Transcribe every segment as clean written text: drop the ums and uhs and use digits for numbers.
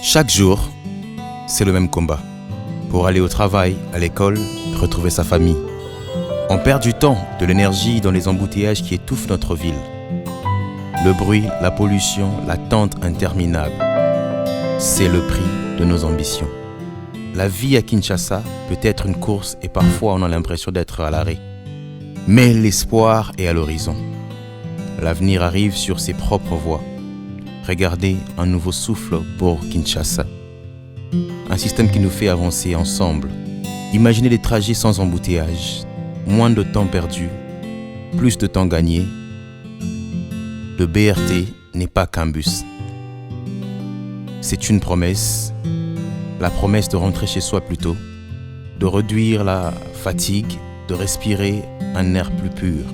Chaque jour, c'est le même combat. Pour aller au travail, à l'école, retrouver sa famille. On perd du temps, de l'énergie dans les embouteillages qui étouffent notre ville. Le bruit, la pollution, l'attente interminable. C'est le prix de nos ambitions. La vie à Kinshasa peut être une course et parfois on a l'impression d'être à l'arrêt. Mais l'espoir est à l'horizon. L'avenir arrive sur ses propres voies. Regardez un nouveau souffle pour Kinshasa. Un système qui nous fait avancer ensemble. Imaginez des trajets sans embouteillage, moins de temps perdu, plus de temps gagné. Le BRT n'est pas qu'un bus. C'est une promesse, la promesse de rentrer chez soi plus tôt, de réduire la fatigue, de respirer un air plus pur.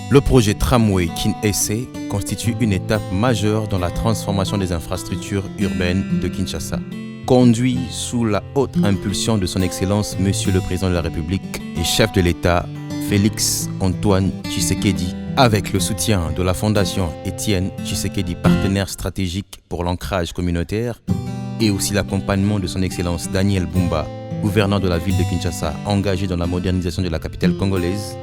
Le projet Tramway Kin-Ese constitue une étape majeure dans la transformation des infrastructures urbaines de Kinshasa. Conduit sous la haute impulsion de son Excellence Monsieur le Président de la République et chef de l'État Félix Antoine Tshisekedi, avec le soutien de la Fondation Étienne Tshisekedi, partenaire stratégique pour l'ancrage communautaire, et aussi l'accompagnement de son Excellence Daniel Bumba, gouverneur de la ville de Kinshasa, engagé dans la modernisation de la capitale congolaise.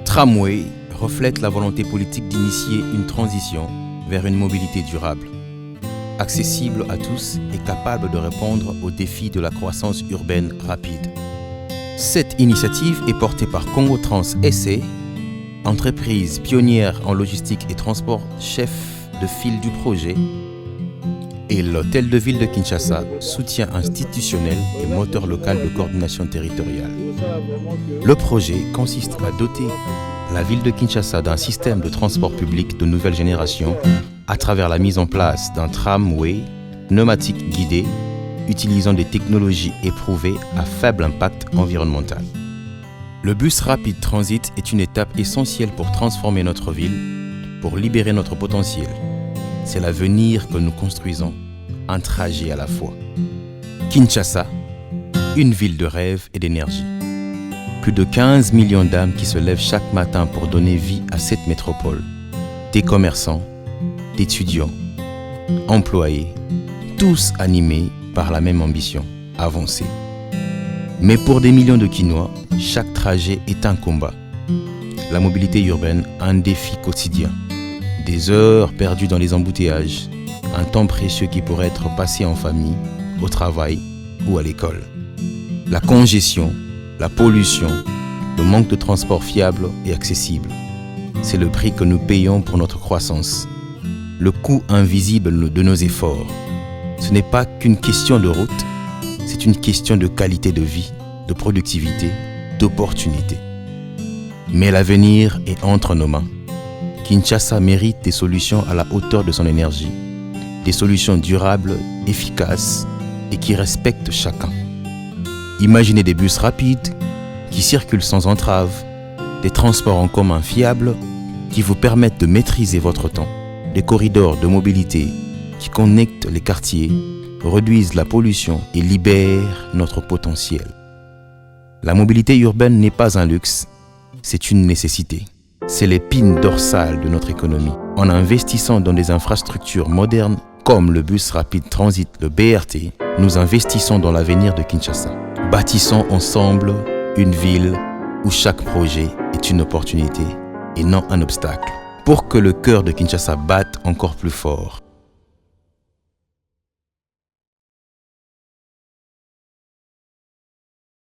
Tramway reflète la volonté politique d'initier une transition vers une mobilité durable, accessible à tous et capable de répondre aux défis de la croissance urbaine rapide. Cette initiative est portée par Congo Trans SA, entreprise pionnière en logistique et transport, chef de file du projet, et l'Hôtel de Ville de Kinshasa, soutien institutionnel et moteur local de coordination territoriale. Le projet consiste à doter la ville de Kinshasa d'un système de transport public de nouvelle génération à travers la mise en place d'un tramway pneumatique guidé utilisant des technologies éprouvées à faible impact environnemental. Le bus rapide transit est une étape essentielle pour transformer notre ville, pour libérer notre potentiel. C'est l'avenir que nous construisons, un trajet à la fois. Kinshasa, une ville de rêve et d'énergie. Plus de 15 millions d'âmes qui se lèvent chaque matin pour donner vie à cette métropole. Des commerçants, d'étudiants, employés, tous animés par la même ambition, avancer. Mais pour des millions de Kinois, chaque trajet est un combat. La mobilité urbaine, un défi quotidien. Des heures perdues dans les embouteillages, un temps précieux qui pourrait être passé en famille, au travail ou à l'école. La congestion, la pollution, le manque de transport fiable et accessible. C'est le prix que nous payons pour notre croissance. Le coût invisible de nos efforts. Ce n'est pas qu'une question de route, c'est une question de qualité de vie, de productivité, d'opportunité. Mais l'avenir est entre nos mains. Kinshasa mérite des solutions à la hauteur de son énergie, des solutions durables, efficaces et qui respectent chacun. Imaginez des bus rapides qui circulent sans entrave, des transports en commun fiables qui vous permettent de maîtriser votre temps, des corridors de mobilité qui connectent les quartiers, réduisent la pollution et libèrent notre potentiel. La mobilité urbaine n'est pas un luxe, c'est une nécessité. C'est l'épine dorsale de notre économie. En investissant dans des infrastructures modernes comme le bus rapide transit, le BRT, nous investissons dans l'avenir de Kinshasa. Bâtissons ensemble une ville où chaque projet est une opportunité et non un obstacle. Pour que le cœur de Kinshasa batte encore plus fort,